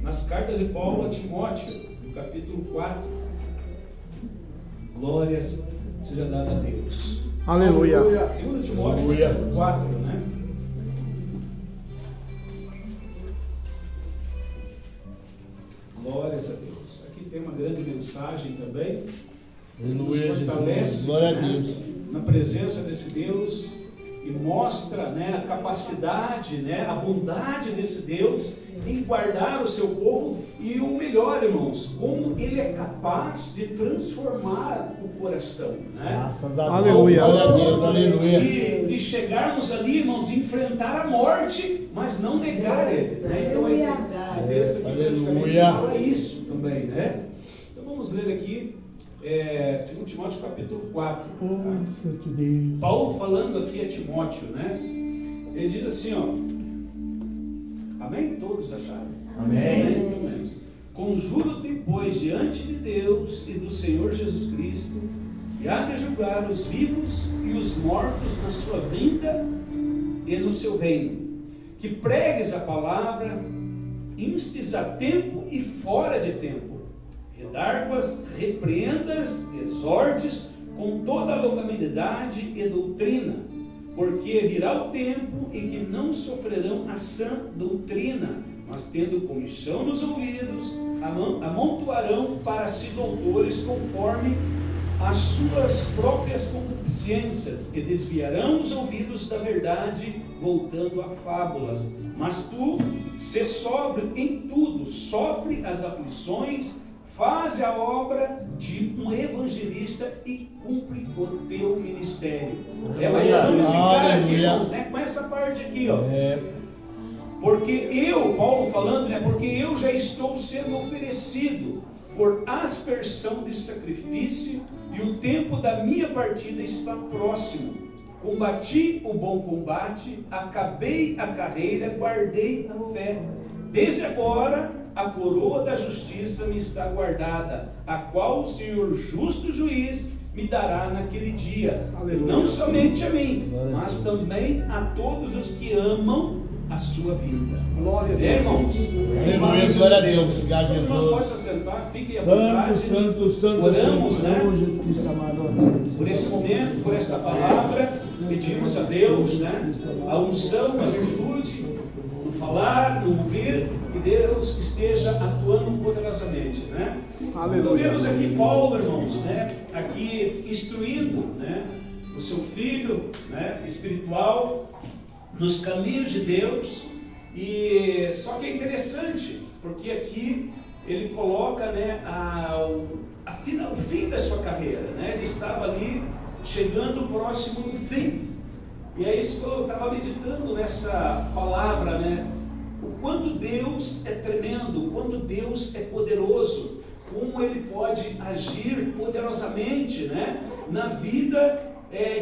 nas cartas de Paulo a Timóteo, no capítulo 4. Glórias seja dada a Deus. Aleluia. 2 Timóteo, capítulo 4, né? Glórias a Deus. Aqui tem uma grande mensagem também. Nos fortalece, glória a Deus, na presença desse Deus, e mostra, né, a capacidade, né, a bondade desse Deus em guardar o seu povo, e o melhor, irmãos, como Ele é capaz de transformar o coração, né? Graças a Deus. Aleluia. Glória a Deus, aleluia. De chegarmos ali, irmãos, de enfrentar a morte, mas não negar Ele, né? Então esse texto aqui praticamente fala isso também, né? Então vamos ler aqui 2 Timóteo capítulo 4. Tá? Paulo falando aqui a Timóteo, né? Ele diz assim, ó. Amém? Todos acharam? Amém. Conjuro-te, pois, diante de Deus e do Senhor Jesus Cristo, que há de julgar os vivos e os mortos na sua vinda e no seu reino, que pregues a palavra, instes a tempo e fora de tempo, redarguas, repreendas, exortes com toda a longanimidade e doutrina, porque virá o tempo em que não sofrerão a sã doutrina, mas tendo comichão nos ouvidos, amontoarão para si doutores conforme as suas próprias concupiscências, e desviarão os ouvidos da verdade, voltando a fábulas. Mas tu, sê sóbrio em tudo, sofre as aflições, faz a obra de um evangelista e cumpre o teu ministério. Mas nós vamos ficar aqui, irmãos, né, com essa parte aqui, ó. Porque Paulo falando, né, porque eu já estou sendo oferecido por aspersão de sacrifício, e o tempo da minha partida está próximo. Combati o bom combate, acabei a carreira, guardei a fé. Desde agora a coroa da justiça me está guardada, a qual o Senhor justo juiz me dará naquele dia. Aleluia. Não somente a mim, mas também a todos os que amam a sua vida. Glória a Deus. Irmãos, aleluia, glória a Deus. Obrigado, Jesus. Nós podemos assentar, fiquem à vontade. Santo, oramos, né? Jesus amado. Por esse momento, por esta palavra, pedimos a Deus, né, a unção, a virtude, no falar, no ouvir, que Deus esteja atuando poderosamente, né? Aleluia. Vemos aqui Paulo, irmãos, né, aqui instruindo, né, o seu filho, né, espiritual, nos caminhos de Deus. E só que é interessante, porque aqui ele coloca, né, o fim da sua carreira, né? Ele estava ali chegando próximo do fim. E é isso que eu estava meditando nessa palavra, né? O quanto Deus é tremendo, o quanto Deus é poderoso, como Ele pode agir poderosamente, né, na vida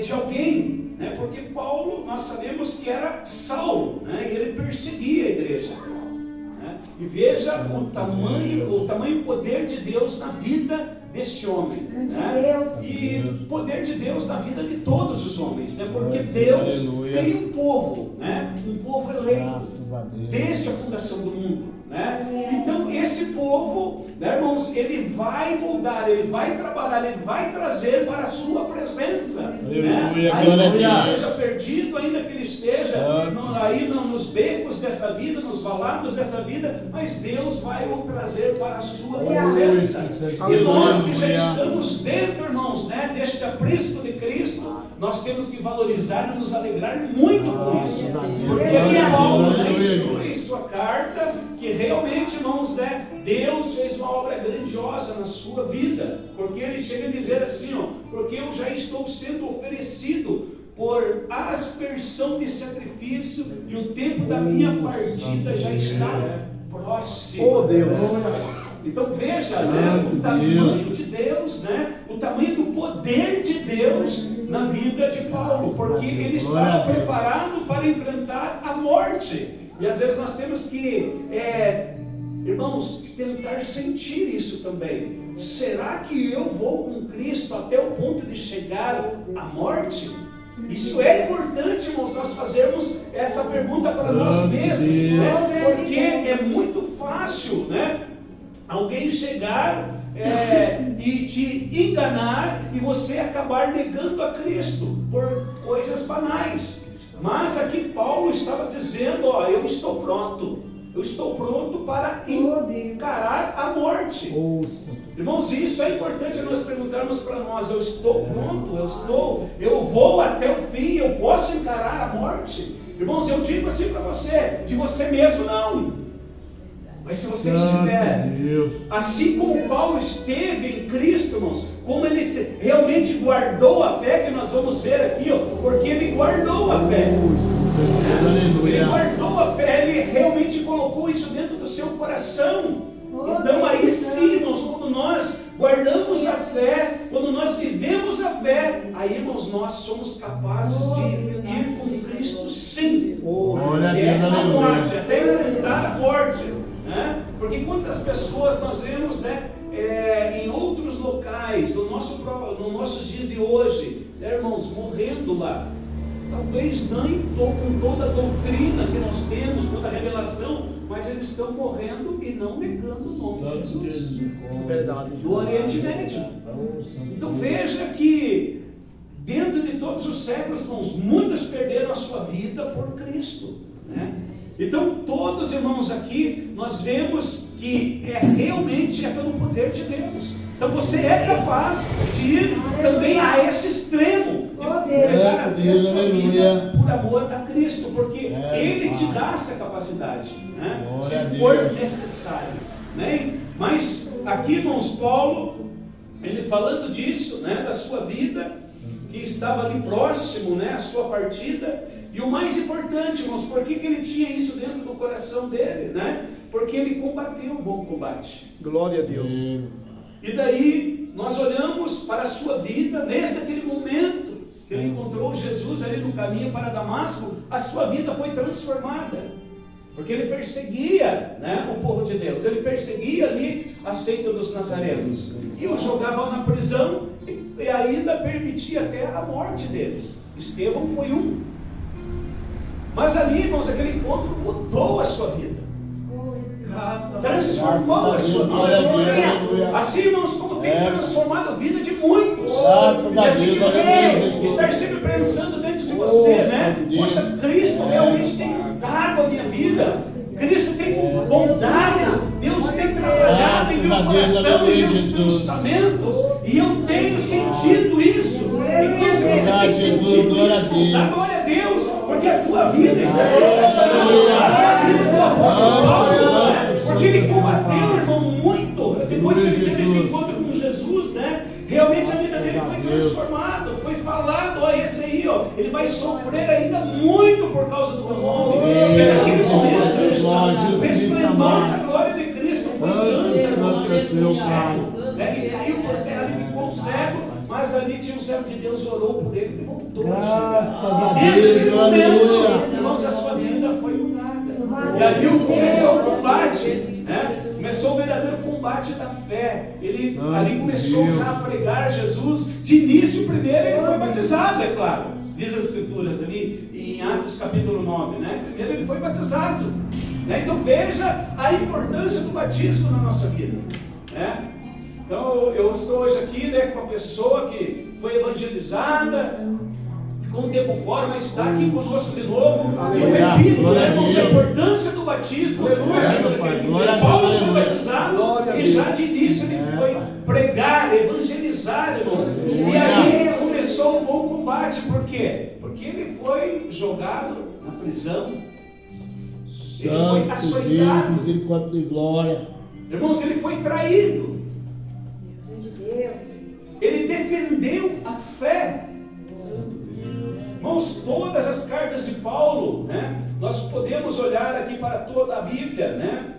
de alguém, né? Porque Paulo, nós sabemos que era Saulo, né? E ele perseguia a igreja, né? E veja o tamanho poder de Deus na vida deste homem, né? E poder de Deus na vida de todos os homens, né? Porque Deus tem um povo, né? Um povo eleito desde a fundação do mundo, né? Então esse povo, né, irmãos, ele vai moldar, ele vai trabalhar, ele vai trazer para a sua presença, né? Ainda que ele esteja perdido, ainda que ele esteja aí nos becos dessa vida, nos valados dessa vida, mas Deus vai o trazer para a sua presença. E nós que já estamos dentro, irmãos, né, deste aprisco de Cristo, nós temos que valorizar e nos alegrar muito com isso, porque aqui Paulo, né, instrui em sua carta que realmente, irmãos, né, Deus fez uma obra grandiosa na sua vida, porque ele chega a dizer assim, ó, porque eu já estou sendo oferecido por aspersão de sacrifício, e o tempo da minha partida já está próximo. Oh Deus! Então veja, né, o tamanho de Deus, né, o tamanho do poder de Deus na vida de Paulo, porque ele estava preparado para enfrentar a morte. E às vezes nós temos que, irmãos, tentar sentir isso também. Será que eu vou com Cristo até o ponto de chegar à morte? Isso é importante, irmãos, nós fazermos essa pergunta para nós mesmos, né? Porque é muito fácil, né? Alguém chegar e te enganar e você acabar negando a Cristo por coisas banais. Mas aqui Paulo estava dizendo, ó, eu estou pronto para encarar a morte. Irmãos, isso é importante nós perguntarmos para nós, eu estou pronto, eu vou até o fim, eu posso encarar a morte? Irmãos, eu digo assim para você, de você mesmo não. Mas se você estiver, assim como Paulo esteve em Cristo, irmãos, como ele realmente guardou a fé, que nós vamos ver aqui, ó, porque ele guardou a fé. Ele guardou a fé, ele realmente colocou isso dentro do seu coração. Então aí sim, irmãos, quando nós guardamos a fé, quando nós vivemos a fé, aí, irmãos, nós somos capazes de ir com Cristo sim. Até a morte, até enfrentar a morte. Né? Porque quantas pessoas nós vemos, né, em outros locais, no nossos dias de hoje, né, irmãos, morrendo lá. Talvez não com toda a doutrina que nós temos, toda a revelação, mas eles estão morrendo e não negando o nome de Jesus. Verdade. Do Oriente Médio. Então veja que dentro de todos os séculos, irmãos, muitos perderam a sua vida por Cristo. Né? Então todos, irmãos, aqui nós vemos que realmente é pelo poder de Deus. Então você é capaz de ir também a esse extremo, de entregar a sua vida por amor a Cristo, porque Ele te dá essa capacidade, né? Se for necessário, né? Mas aqui, irmãos, Paulo, ele falando disso, né, da sua vida, que estava ali próximo, né, a sua partida. E o mais importante, irmãos, por que ele tinha isso dentro do coração dele, né? Porque ele combateu o bom combate. Glória a Deus. E daí nós olhamos para a sua vida, nesse aquele momento que ele encontrou Jesus ali no caminho para Damasco, a sua vida foi transformada. Porque ele perseguia, né, o povo de Deus, ele perseguia ali a seita dos nazarenos. E os jogava na prisão e ainda permitia até a morte deles. Estevão foi um. Mas ali, irmãos, aquele encontro mudou a sua vida. Transformou a sua vida. Assim, irmãos, como tem transformado a vida de muitos. E assim que você estar sempre pensando dentro de você, né? Poxa, Cristo realmente tem mudado a minha vida. Cristo tem bondade. Deus tem trabalhado em meu coração, em meus pensamentos. E eu tenho sentido isso. E quando você tem sentido isso, dá glória a Deus. Porque a tua vida está sendo transformada. A vida do apóstolo Paulo, porque ele combateu, irmão, muito. Depois que ele teve esse encontro com Jesus, né? Realmente a vida dele foi transformada. Foi falado, ó, esse aí, ó, ele vai sofrer ainda muito por causa do meu nome. E naquele momento, o resplendor da glória de Cristo foi tanto, ele caiu por terra, ele ficou cego. Mas ali tinha um servo de Deus, orou por ele e voltou. Graças a Desde aquele Deus, momento, irmãos, a sua vida foi mudada. E ali começou o combate, né? Começou o verdadeiro combate da fé. Ele ali começou já a pregar Jesus. De início, primeiro ele foi batizado, é claro. Diz as Escrituras ali em Atos capítulo 9, né? Primeiro ele foi batizado. Né? Então veja a importância do batismo na nossa vida, né? Então eu estou hoje aqui, né, com uma pessoa que foi evangelizada, ficou um tempo fora, mas está aqui conosco de novo. E eu repito, né, irmãos, a importância do batismo. Paulo foi batizado e já de início ele foi pregar, evangelizar, irmãos. E aí começou um bom combate. Por quê? Porque ele foi jogado na prisão. Ele foi açoitado. Misericórdia de glória. Irmãos, ele foi traído. Ele defendeu a fé. Irmãos, todas as cartas de Paulo, né? Nós podemos olhar aqui para toda a Bíblia, né?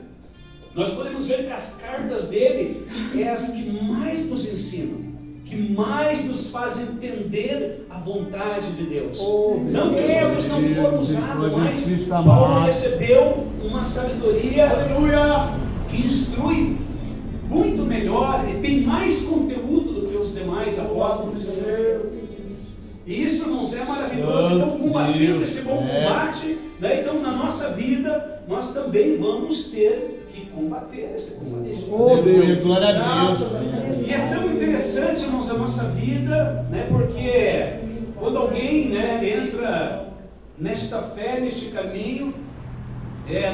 Nós podemos ver que as cartas dele é as que mais nos ensinam, que mais nos fazem entender a vontade de Deus. Não que os outros não foram usados, mas Paulo recebeu uma sabedoria que instrui muito melhor e tem mais conteúdo do que os demais apóstolos. E isso, irmãos, é maravilhoso. Então, combatendo esse bom combate, né? Então, na nossa vida, nós também vamos ter que combater esse combate. Oh, Deus, glória a Deus. E é tão interessante, irmãos, a nossa vida, né? Porque quando alguém, né, entra nesta fé, neste caminho,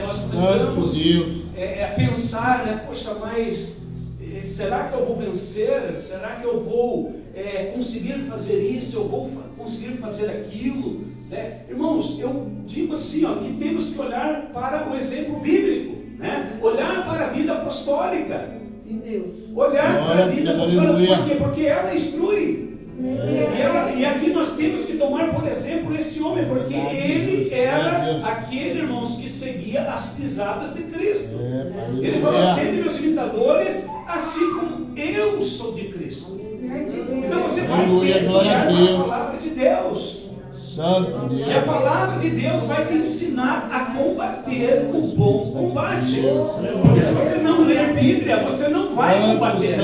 nós precisamos pensar, né? Poxa, mas será que eu vou vencer? Será que eu vou conseguir fazer isso? Eu vou conseguir fazer aquilo? Né? Irmãos, eu digo assim, ó, que temos que olhar para o exemplo bíblico, né? Olhar para a vida apostólica. Sim, Deus. Olhar para a vida apostólica. Por quê? Porque ela instrui. E aqui nós temos que tomar, por exemplo, este homem, porque ele era aquele, irmãos, que seguia as pisadas de Cristo. Ele falou: sede meus imitadores, assim como eu sou de Cristo. Então você vai ter que olhar para a palavra de Deus. E a palavra de Deus vai te ensinar a combater o bom combate. Porque se você não ler Bíblia, você não vai combater.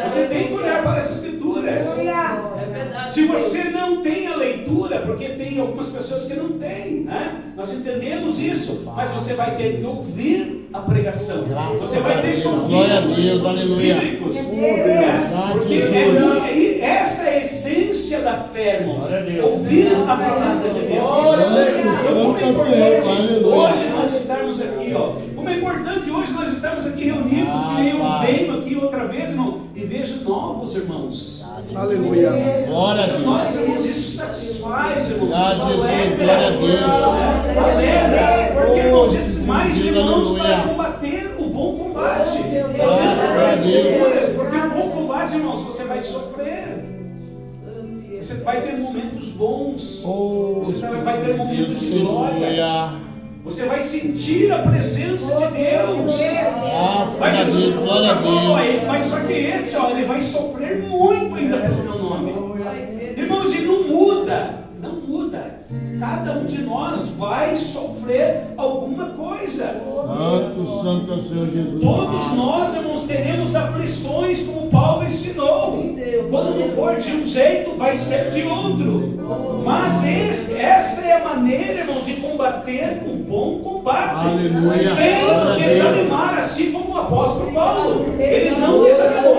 Você tem que olhar para as Escrituras. Se você não tem a leitura, porque tem algumas pessoas que não têm, né? Nós entendemos isso, mas você vai ter que ouvir a pregação. Você vai ter que ouvir os estudos bíblicos. Porque essa é a essência da fé, irmãos. Ouvir a palavra de Deus. Como é importante hoje nós estarmos aqui, ó. Como é importante hoje nós estarmos aqui reunidos, que nem eu venho aqui outra vez, irmãos, e vejo novos irmãos. Aleluia. Então, nós, irmãos, isso satisfaz, irmãos. Isso alegra. Alegra. Porque, irmãos, esses mais irmãos para combater o bom combate. Porque o bom combate, irmãos, você vai sofrer. Você vai ter momentos bons. Você vai ter momentos de glória. Você vai sentir a presença de Deus. Mas Jesus falou, mas só que esse, ó, ele vai sofrer muito ainda pelo meu nome. Irmãos, e não muda. Não muda. Cada um de nós vai sofrer alguma coisa. Santo é o Senhor Jesus. Todos nós, irmãos, teremos aflições, como Paulo ensinou. Quando não for de um jeito, vai ser de outro. Mas essa é a maneira, irmãos, de combater o bom combate. Aleluia. Sem desanimar, assim como o apóstolo Paulo. Ele não desanimou.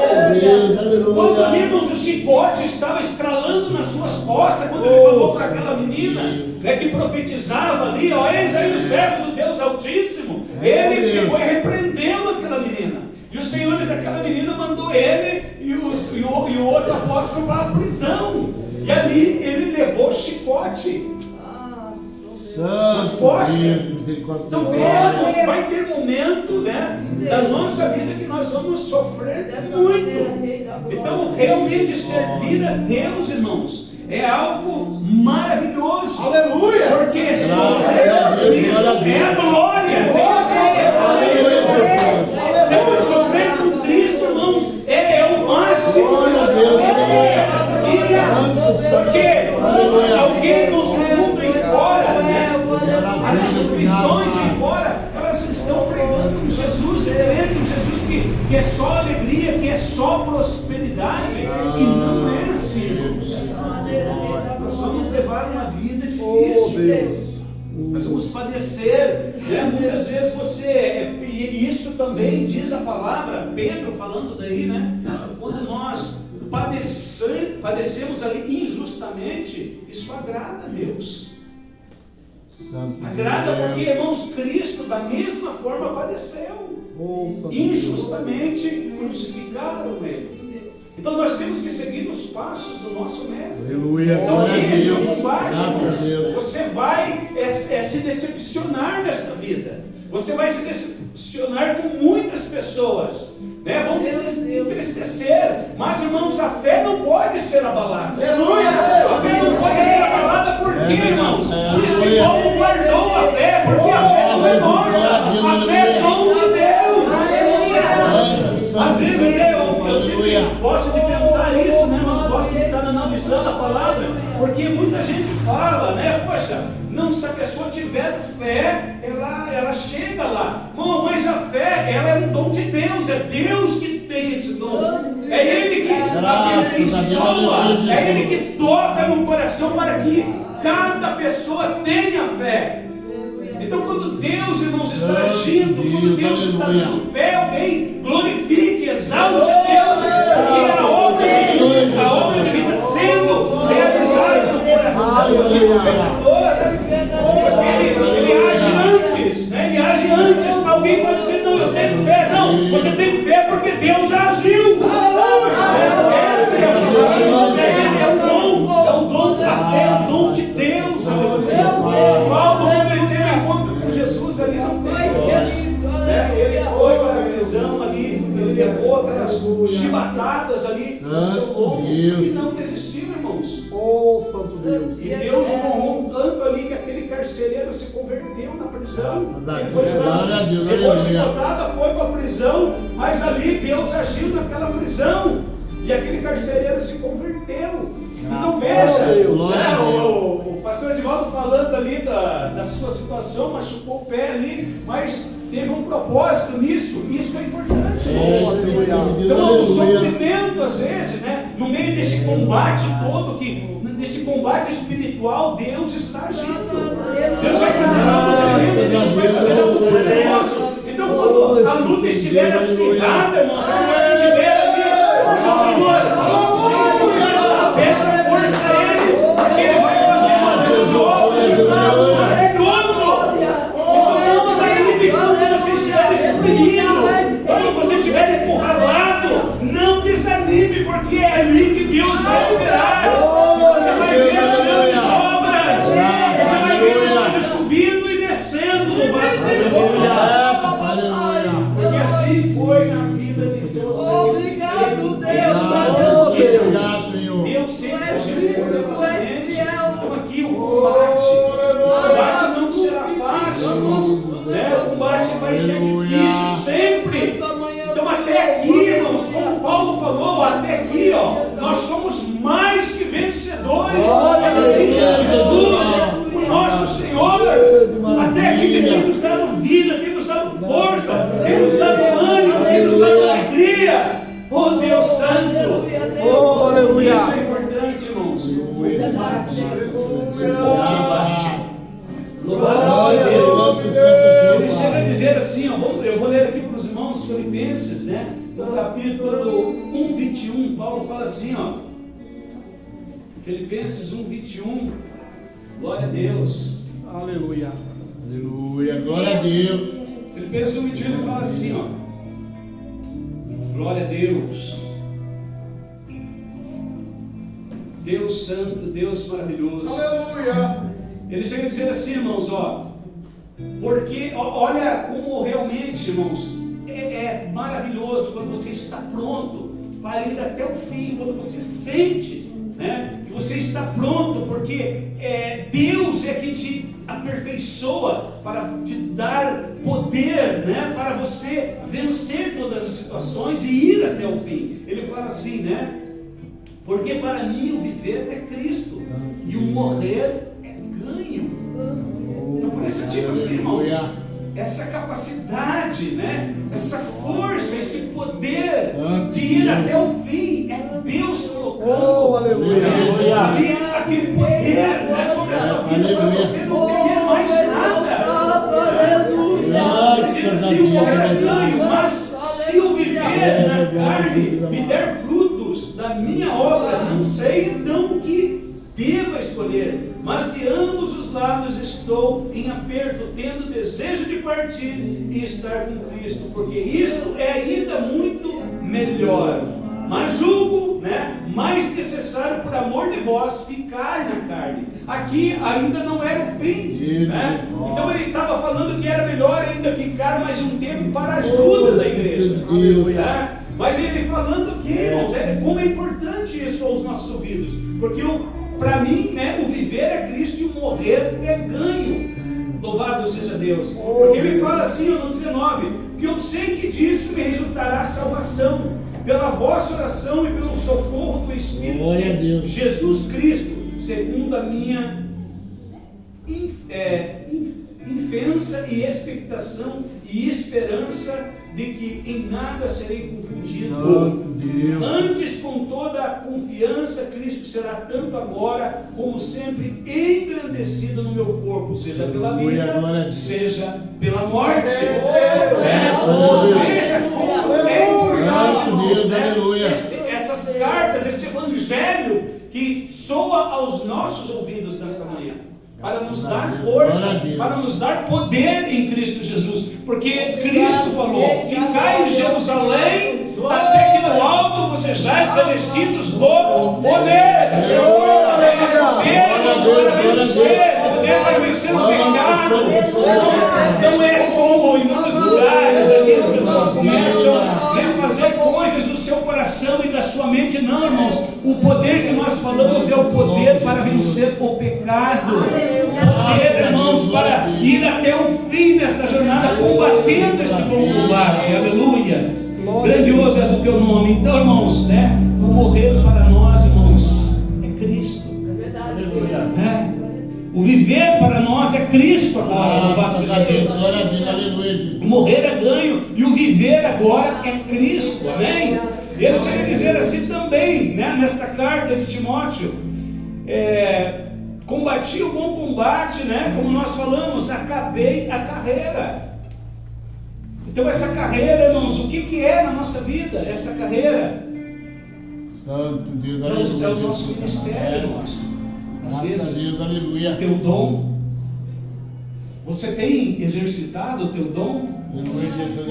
Quando ali, irmãos, o chicote estava estralando nas suas costas, quando ele falou para aquela menina, né, que profetizava ali, ó, eis aí os servos do Deus Altíssimo, ele pegou e repreendeu aquela menina. E o Senhor, aquela menina, mandou ele e o outro apóstolo para a prisão. E ali ele levou o chicote nas costas. Então veja, vai ter momento, né, da nossa vida que nós vamos sofrer muito. Então realmente servir a Deus, irmãos, é algo maravilhoso. Aleluia! Porque sofrer a Cristo é a glória. Sofrer com Cristo, irmãos, é o máximo que nós podemos ter nessa vida. Porque alguém nos mundo em fora, né? As instituições em fora, elas estão pregando um Jesus diferente, um Jesus que é só alegria, que é só prosperidade. E não é assim, irmãos. Nós vamos levar uma vida difícil. Nós vamos padecer, né? Muitas vezes e isso também diz a palavra, Pedro falando daí, né? Quando nós padecemos ali injustamente, isso agrada a Deus. Agrada porque, irmãos, Cristo da mesma forma padeceu. Injustamente crucificaram ele. Então nós temos que seguir os passos do nosso mestre. Então esse é o combate. Você vai se decepcionar nesta vida. Você vai se decepcionar com muitas pessoas, né? Vão te entristecer. Mas, irmãos, a fé não pode ser abalada. A fé não pode ser abalada por quê, irmãos? Por isso que Paulo guardou a fé, porque a fé não é nossa. A fé é dom de Deus. Às vezes eu sempre gosto de pensar isso, né? Nós gostamos de estar analisando a palavra, porque muita gente fala, né? Poxa, não, se a pessoa tiver fé, ela chega lá. Bom, mas a fé, ela é um dom de Deus, é Deus que tem tem esse dom. É Ele que abençoa, é Ele que toca no coração para que cada pessoa tenha fé. Então, quando Deus, irmãos, está agindo, quando Deus está dando fé, alguém glorifique, exalte a Deus, porque a obra de vida sendo realizada no coração do pecador, porque ele age antes, né? Ele age antes. Alguém pode dizer, não, eu tenho fé. Não, você tem fé porque Deus já agiu. Esse é o dom da fé, é o dom de Deus. Paulo, quando ele teve um encontro com Jesus ali no templo, ele foi para a prisão ali, ele levou aquelas chibatadas ali no seu lombo e não desistiu, irmãos. Oh, santo Deus. E Deus honrou tanto ali que aquele carcereiro se converteu na prisão. Ele foi jogado, depois chibatada, foi para a prisão, mas ali Deus agiu naquela prisão. E aquele carcereiro se converteu. Então veja, o pastor Edivaldo falando ali da sua situação, machucou o pé ali, mas teve um propósito nisso. Isso é importante. Então o sofrimento às vezes, né, no meio desse combate todo, nesse combate espiritual, Deus está agindo. Deus vai fazer algo tremendo, Deus vai fazer algo poderoso. Então quando a luta estiver acirrada, irmãos, quando você estiver ali, Senhor, peça força a Ele, porque Ele vai fazer uma obra maravilhoso. Então não desanime quando você estiver exprimindo, quando você estiver encurralado, não desanime, porque é ali que Deus vai operar. Você vai ver grandes obras, você vai ver os anjos subindo e descendo, louvado seja Deus. Porque assim foi na vida de todos aqueles. Deus sempre agiu poderosamente. Então aqui o combate não será fácil, né? O combate vai ser difícil sempre. Então até aqui, irmãos, como Paulo falou, até aqui, nós somos mais que vencedores em Cristo Jesus, o nosso Senhor. Até aqui Ele tem nos dado vida, tem nos dado força, tem nos dado ânimo, tem nos dado alegria. Oh Deus Santo! Oh, aleluia! Isso é importante, irmãos. O combate. Louvado seja Deus. Ele chega a dizer assim, eu vou ler aqui para os irmãos Filipenses, né? No capítulo 1, 21, Paulo fala assim, Filipenses 1, 21. Glória a Deus. Aleluia. Aleluia, glória a Deus. Filipenses 1, 21, ele fala assim, glória a Deus. Deus santo, Deus maravilhoso. Aleluia. Ele chega a dizer assim, irmãos, porque olha como realmente, irmãos, é maravilhoso quando você está pronto para ir até o fim, quando você sente, né, que você está pronto, porque Deus é que te aperfeiçoa para te dar poder, né, para você vencer todas as situações e ir até o fim. Ele fala assim, né? Porque para mim o viver é Cristo e o morrer é ganho. Então por isso tipo assim, irmãos, essa capacidade, né, essa força, esse poder de ir até o fim, é Deus colocando aquele poder, né, sobre a tua vida para você não temer mais nada. Ele diz assim, o morrer é ganho, mas se o viver na carne me der frutos da minha obra, não sei então o que devo escolher, mas de ambos os lados estou em aperto, tendo desejo de partir e estar com Cristo, porque isto é ainda muito melhor. Mas julgo, né, mais necessário por amor de vós ficar na carne. Aqui ainda não era o fim, né? Então ele estava falando que era melhor ainda ficar mais um tempo para a ajuda da igreja, né? Mas ele falando aqui, irmãos, como é importante isso aos nossos ouvidos, porque para mim, né, o viver é Cristo e o morrer é ganho. Louvado seja Deus. Porque ele fala assim no 19, que eu sei que disso me resultará salvação, pela vossa oração e pelo socorro do Espírito de Jesus Cristo, segundo a minha confiança e expectação e esperança de que em nada serei confundido. Santo Deus. Antes, com toda a confiança, Cristo será tanto agora como sempre engrandecido no meu corpo, seja pela vida, seja pela morte. Veja como é importante, irmãos, né? Essas cartas, esse evangelho que soa aos nossos ouvidos nesta manhã, para nos dar força, para nos dar poder em Cristo Jesus, porque Cristo falou: ficai em Jerusalém, até que no alto vocês sejam revestidos do poder. Poder para vencer, poder para vencer o pecado. Não é como em muitos lugares aqui as pessoas começam a fazer coisas no seu coração e na sua mente. Não, irmãos, o poder que nós falamos é o poder para vencer o pecado. Poder, irmãos, para ir até o fim desta jornada, combatendo este bom combate. Aleluia. Grandioso é o teu nome. Então, irmãos, né? O morrer para nós, irmãos, é Cristo. O viver para nós é Cristo agora. Louvado seja Deus. O morrer é ganho e o viver agora é Cristo. Amém? Ele chega a dizer assim também, né? Nesta carta de Timóteo, combati o bom combate, né? Como nós falamos, acabei a carreira. Então essa carreira, irmãos, o que é na nossa vida essa carreira? Santo Deus, aleluia. É o nosso ministério, irmãos. Às vezes, aleluia. Teu dom, você tem exercitado o teu dom?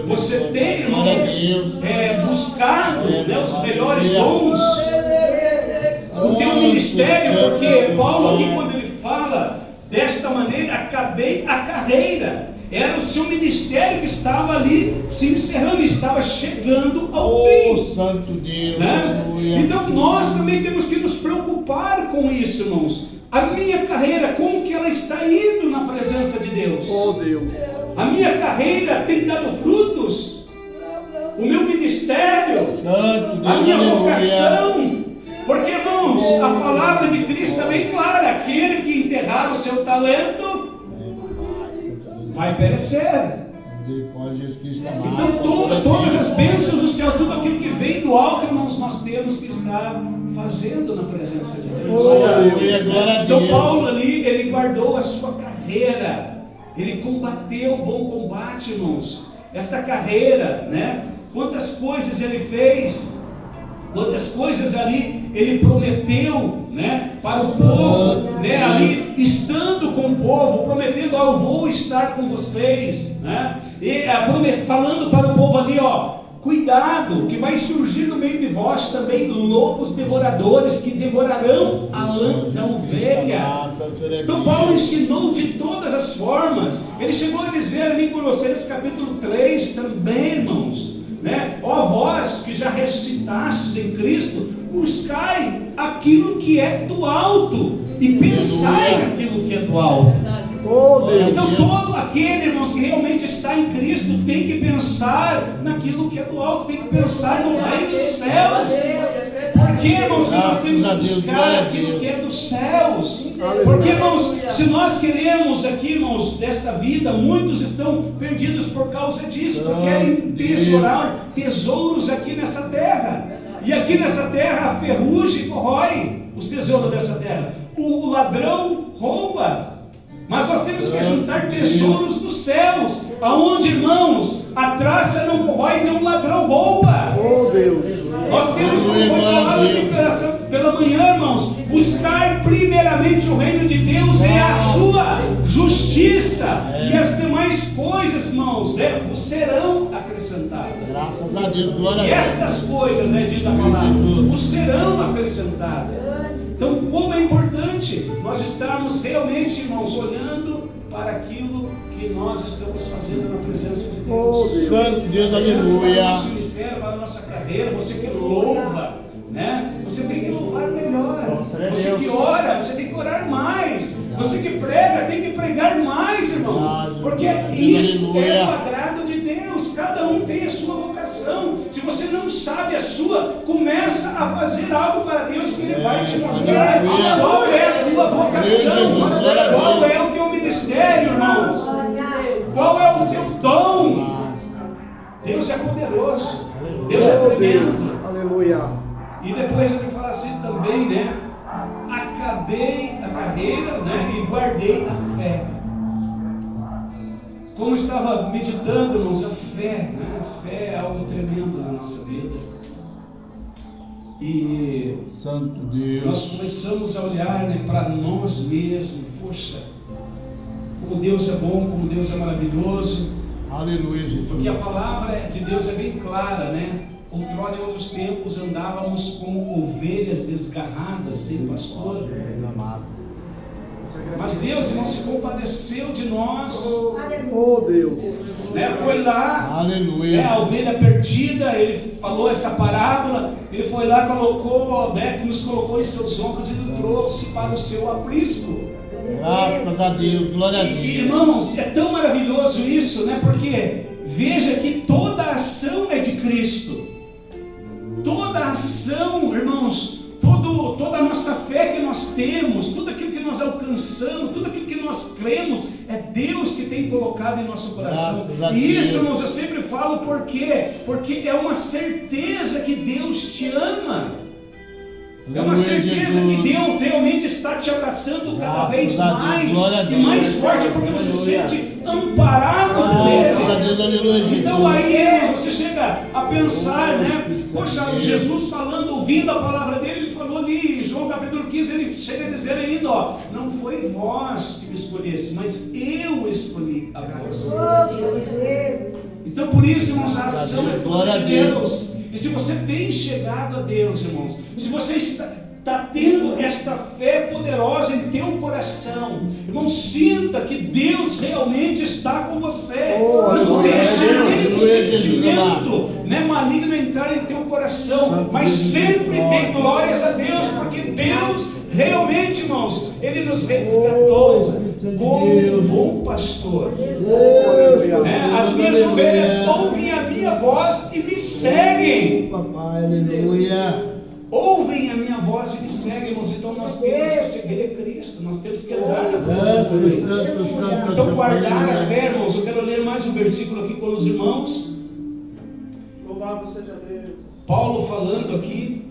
Você tem, irmãos, buscado, né, os melhores dons? O teu ministério, porque Paulo aqui, quando ele fala desta maneira, acabei a carreira, era o seu ministério que estava ali se encerrando, estava chegando ao fim. Santo Deus, né? Então nós também temos que nos preocupar com isso, irmãos. A minha carreira, como que ela está indo na presença de Deus? Oh Deus. A minha carreira tem dado frutos? O meu ministério? Santo Deus, a minha vocação? Porque, irmãos, a palavra de Cristo é bem clara: aquele que enterrar o seu talento vai perecer. Então todas as bênçãos do céu, tudo aquilo que vem do alto, irmãos, nós temos que estar fazendo na presença de Deus. Então Paulo ali, ele guardou a sua carreira, ele combateu o bom combate, irmãos. Esta carreira, né? Quantas coisas ele fez, quantas coisas ali ele prometeu, né, para o povo, né, ali estando com o povo, prometendo: eu vou estar com vocês, né, e falando para o povo ali, cuidado, que vai surgir no meio de vós também lobos devoradores que devorarão a lã da ovelha. Então Paulo ensinou de todas as formas. Ele chegou a dizer ali em Colossenses capítulo 3 também, irmãos, né? Ó vós que já ressuscitastes em Cristo, buscai aquilo que é do alto e pensai naquilo que é do alto. Então todo aquele, irmãos, que realmente está em Cristo tem que pensar naquilo que é do alto, tem que pensar no reino dos céus. Porque, irmãos, que nós temos que buscar aquilo que é dos céus. Porque, irmãos, se nós queremos aqui, irmãos, desta vida, muitos estão perdidos por causa disso, porque querem tesourar tesouros aqui nessa terra. E aqui nessa terra a ferrugem corrói os tesouros dessa terra. O ladrão rouba. Mas nós temos que juntar tesouros dos céus, aonde, irmãos, a traça não corrói, nem um ladrão rouba. Oh Deus. Nós temos, como foi falado aqui pela manhã, irmãos, buscar primeiramente o reino de Deus e a sua justiça, e as demais coisas, irmãos, né, vos serão acrescentadas. Graças a Deus, glória a E Deus. estas coisas, né, diz a palavra, vos serão acrescentadas. Então, como é importante nós estarmos realmente, irmãos, olhando para aquilo que nós estamos fazendo na presença de Deus. Santo Deus, Para o aleluia. nosso ministério, para a nossa carreira. Você que louva, né? Você tem que louvar melhor. Você que ora, você tem que orar mais. Você que prega, tem que pregar mais, irmãos. Porque isso é o agrado de Deus. Cada um tem a sua vocação. Se você não sabe a sua, começa a fazer algo para Deus, que Ele vai te mostrar qual é a tua vocação, qual é o teu ministério, irmãos. Qual é o teu dom? Deus é poderoso. Deus é tremendo. Aleluia. E depois ele fala assim também, né? Acabei a carreira, né? E guardei a fé. Como estava meditando, irmãos, a fé, né? A fé é algo tremendo na nossa vida. E Santo Deus. nós começamos a olhar, né, para nós mesmos. Poxa, como Deus é bom, como Deus é maravilhoso. Aleluia, Jesus. Porque a palavra de Deus é bem clara, né? Outrora, em outros tempos, andávamos como ovelhas desgarradas, sem pastor. Mas Deus, irmão, se compadeceu de nós. Oh Deus. Né? Foi lá, Aleluia. a ovelha perdida, ele falou essa parábola, ele foi lá, colocou, né, nos colocou em seus ombros e nos trouxe para o seu aprisco. Graças a Deus, glória a Deus. E, irmãos, é tão maravilhoso isso, né? Porque veja que toda a ação é de Cristo. Toda a ação, irmãos, toda a nossa fé que nós temos, tudo aquilo que nós alcançamos, tudo aquilo que nós cremos, é Deus que tem colocado em nosso coração. E isso, irmãos, eu sempre falo por quê? Porque é uma certeza que Deus te ama. É uma certeza que Deus realmente está te abraçando cada vez mais e mais forte, porque você se sente amparado por Ele. Então aí você chega a pensar, né? Poxa, Jesus falando, ouvindo a palavra dele, ele falou ali, João capítulo 15, ele chega a dizer ainda, ó, não foi vós que me escolhesse, mas eu escolhi a vós. Então por isso, irmãos, a ação é toda de Deus. E se você tem chegado a Deus, irmãos, se você está tendo esta fé poderosa em teu coração, irmão, sinta que Deus realmente está com você. Não deixe nenhum sentimento, né, maligno entrar em teu coração, mas sempre dê glórias a Deus, porque Deus realmente, irmãos, Ele nos resgatou como um bom pastor. As minhas ovelhas ouvem a minha voz e me seguem. Papai, aleluia. Ouvem a minha voz e me seguem, irmãos. Então nós temos que seguir a Cristo, nós temos que andar na presença dele. Então guardar a fé, irmãos. Eu quero ler mais um versículo aqui com os irmãos. Louvado seja Deus. Paulo falando aqui.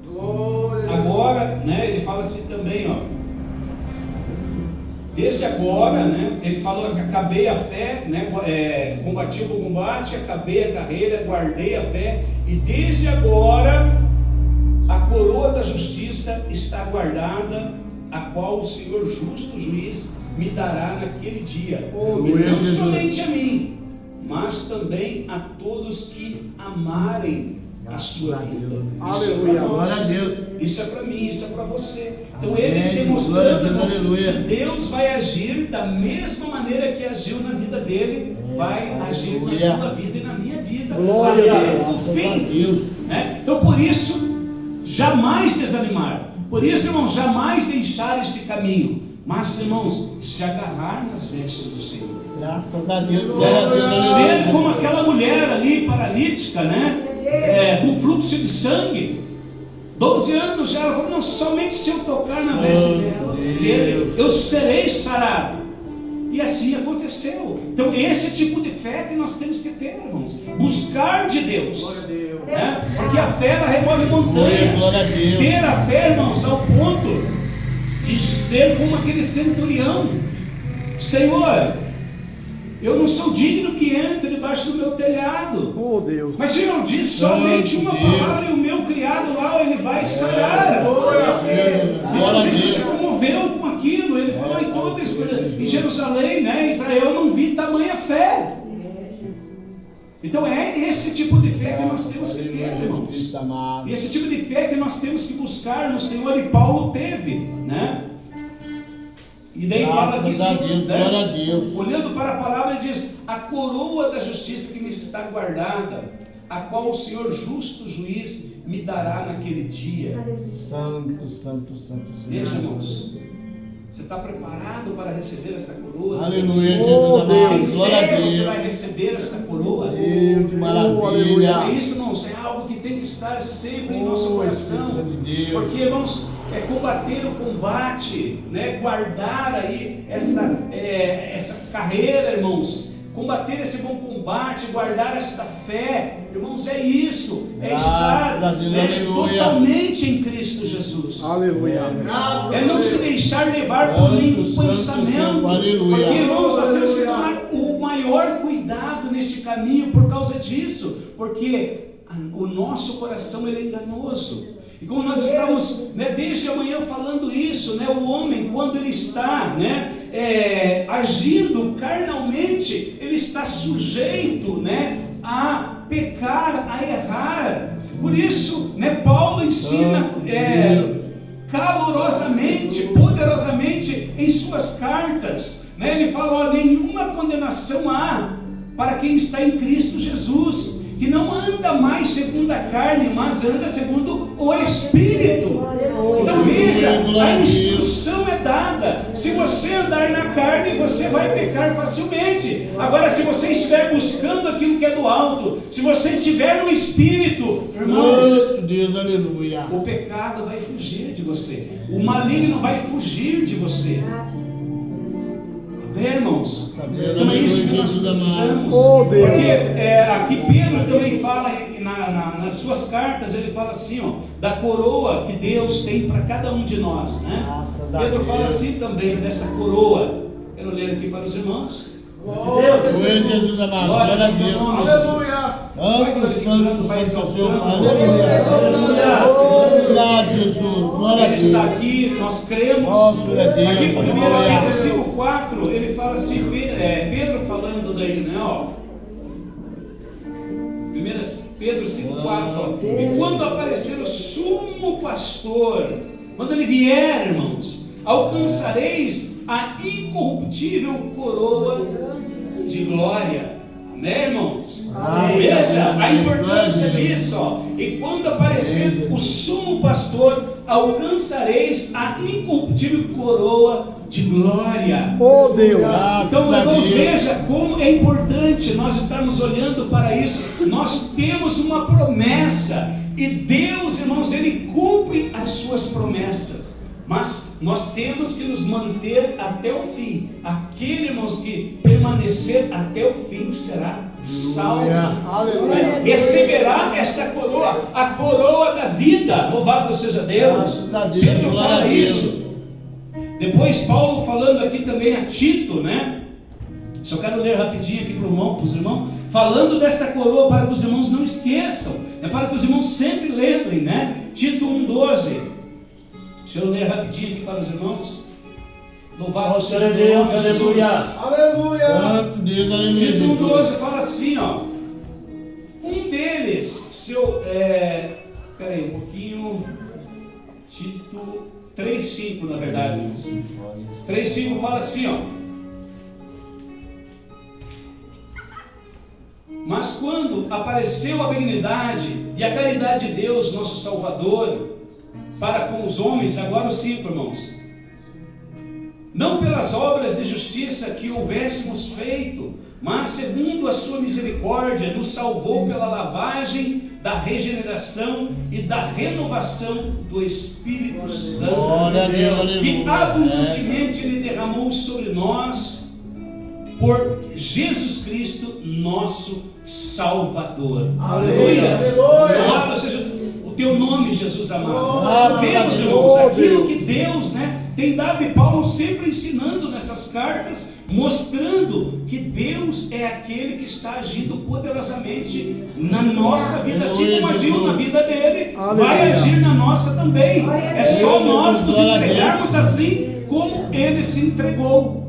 Glória. Agora, né, ele fala assim também, ó. Desde agora, né, ele falou que acabei a fé, né, combati o bom combate, acabei a carreira, guardei a fé, e desde agora a coroa da justiça está guardada, a qual o Senhor justo juiz me dará naquele dia, e não somente a mim, mas também a todos que amarem a sua vida. Aleluia. Glória a Deus. Isso é para mim, isso é para você. Então ele demonstrando que Deus vai agir da mesma maneira que agiu na vida dele, vai agir na tua vida e na minha vida. Glória a Deus. Então por isso, jamais desanimar. Por isso, irmãos, jamais deixar este caminho. Mas, irmãos, se agarrar nas vestes do Senhor. Graças a Deus. Glória a Deus. Ser como aquela mulher ali, paralítica, né? Com fluxo de sangue. 12 anos já, ela falou, não, somente se eu tocar na veste dele, eu serei sarado. E assim aconteceu. Então esse tipo de fé que nós temos que ter, irmãos. Buscar de Deus. Né? Porque a fé, ela remove montanhas. Ter a fé, irmãos, ao ponto de ser como aquele centurião. Senhor, eu não sou digno que entre debaixo do meu telhado. Oh Deus. Mas Senhor diz, somente uma palavra e o meu criado lá, ele vai sarar. Então Jesus se comoveu com aquilo. Ele falou em toda em Jerusalém, né, em Israel, eu não vi tamanha fé. Então é esse tipo de fé que nós temos que ter, irmãos. Esse tipo de fé que nós temos que buscar no Senhor, e Paulo teve, né? E daí fala aqui, né? Olhando para a palavra, ele diz, a coroa da justiça que me está guardada, a qual o Senhor justo juiz me dará naquele dia. Santo, santo, santo. Veja, irmãos, você está preparado para receber essa coroa? Aleluia, Jesus amado. Glória a Deus. Você vai receber essa coroa? Deus, que maravilha. É isso, irmãos, é algo que tem que estar sempre em nosso coração. Porque, irmãos, combater o combate, né? Guardar aí essa carreira, irmãos. Combater esse bom combate, guardar esta fé, irmãos, é isso, é estar totalmente em Cristo Jesus. Aleluia. É não se deixar levar por nenhum pensamento, porque, irmãos, nós temos que tomar o maior cuidado neste caminho por causa disso, porque o nosso coração ele é enganoso. E como nós estamos, né, desde amanhã falando isso, né, o homem, quando ele está, né, agindo carnalmente, ele está sujeito, né, a pecar, a errar. Por isso, né, Paulo ensina calorosamente, poderosamente em suas cartas, né, ele fala: ó, nenhuma condenação há para quem está em Cristo Jesus, que não anda mais segundo a carne, mas anda segundo o Espírito. Então veja, a instrução é dada. Se você andar na carne, você vai pecar facilmente. Agora, se você estiver buscando aquilo que é do alto, se você estiver no Espírito, irmãos, Deus, aleluia, o pecado vai fugir de você, o maligno vai fugir de você. Irmãos, então é isso que nós precisamos, porque aqui Pedro também fala nas suas cartas, ele fala assim, ó, da coroa que Deus tem para cada um de nós, né? Pedro fala assim também dessa coroa. Quero ler aqui para os irmãos. Glória a Jesus amado, glória a Deus, Aleluia. Santo, Pai, glória a Jesus, glória a Ele Deus. está aqui, nós cremos. Aqui em 1 Pedro 5,4, ele fala assim, Pedro falando daí, né, ó. 1 Pedro 5,4, e quando aparecer o sumo pastor, quando ele vier, irmãos, alcançareis a incorruptível coroa de glória. Amém, irmãos? Veja a importância disso, ó. E quando aparecer o sumo pastor, alcançareis a incorruptível coroa de glória. Oh Deus. Então, irmãos, veja como é importante nós estarmos olhando para isso. Nós temos uma promessa, e Deus, irmãos, Ele cumpre as suas promessas. Mas nós temos que nos manter até o fim. Aquele, irmãos, que permanecer até o fim será salvo. Aleluia. Receberá esta coroa, a coroa da vida. Louvado seja Deus. Pedro fala isso. Depois Paulo falando aqui também a Tito, né? Só quero ler rapidinho aqui para os irmãos, falando desta coroa para que os irmãos não esqueçam, é para que os irmãos sempre lembrem, né? Tito 1,12. Deixa eu ler rapidinho aqui para os irmãos. Louvado seja Deus, aleluia. Aleluia. Santo Deus, aleluia. Tito 1,12 fala assim, ó. Um deles, peraí um pouquinho. Tito 3,5 na verdade, irmãos. 3,5 fala assim, ó. Mas quando apareceu a benignidade e a caridade de Deus, nosso Salvador, para com os homens, agora o 5, irmãos, não pelas obras de justiça que houvéssemos feito, mas segundo a sua misericórdia, nos salvou pela lavagem da regeneração e da renovação do Espírito Santo, que abundantemente Ele derramou sobre nós, por Jesus Cristo, nosso Salvador. Aleluia! Louvado seja o teu nome, Jesus amado. Vemos, irmãos, aquilo que Deus, né, tem dado, e Paulo sempre ensinando nessas cartas, mostrando que Deus é aquele que está agindo poderosamente na nossa vida, assim como agiu na vida dele, vai agir na nossa também. É só nós nos entregarmos assim como ele se entregou.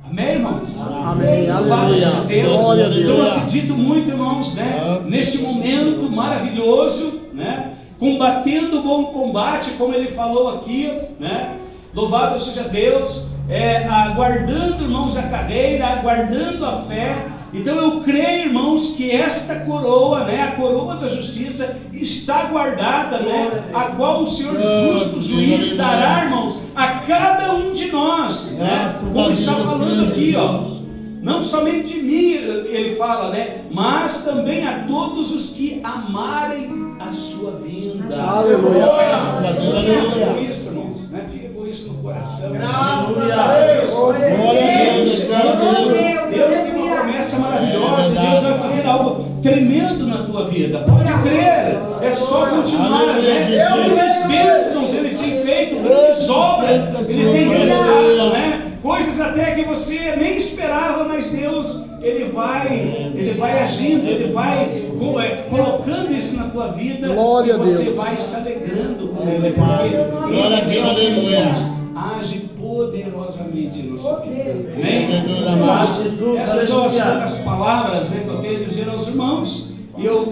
Amém, irmãos? Amém. Louvado seja Deus. Então eu acredito muito, irmãos, né, neste momento maravilhoso, né, combatendo o bom combate, como ele falou aqui, né? Louvado seja Deus, aguardando, irmãos, a carreira, aguardando a fé. Então eu creio, irmãos, que esta coroa, né, a coroa da justiça, está guardada, né, a qual o Senhor justo juiz dará, irmãos, a cada um de nós, né? Como está falando aqui, ó. Não somente de mim, ele fala, né? Mas também a todos os que amarem a sua vinda. Aleluia. Aleluia. Isso, irmãos. coração. Graças Aleluia. a Deus. Glória a Deus, glória a Deus. Deus tem uma promessa maravilhosa. É Deus vai fazer algo tremendo na tua vida. Pode crer. É só continuar, Aleluia, né? Jesus. Grandes bênçãos Ele tem feito, grandes obras Ele tem realizado, né? Coisas até que você nem esperava, mas Deus, Ele vai agindo, Ele vai colocando isso na tua vida. Glória e a você Deus. vai se alegrando com Ele, porque Glória a Ele, Deus, aleluia. age poderosamente em nossa vida. Amém? Jesus amado. Essas são as palavras, né, que eu tenho a dizer aos irmãos. E eu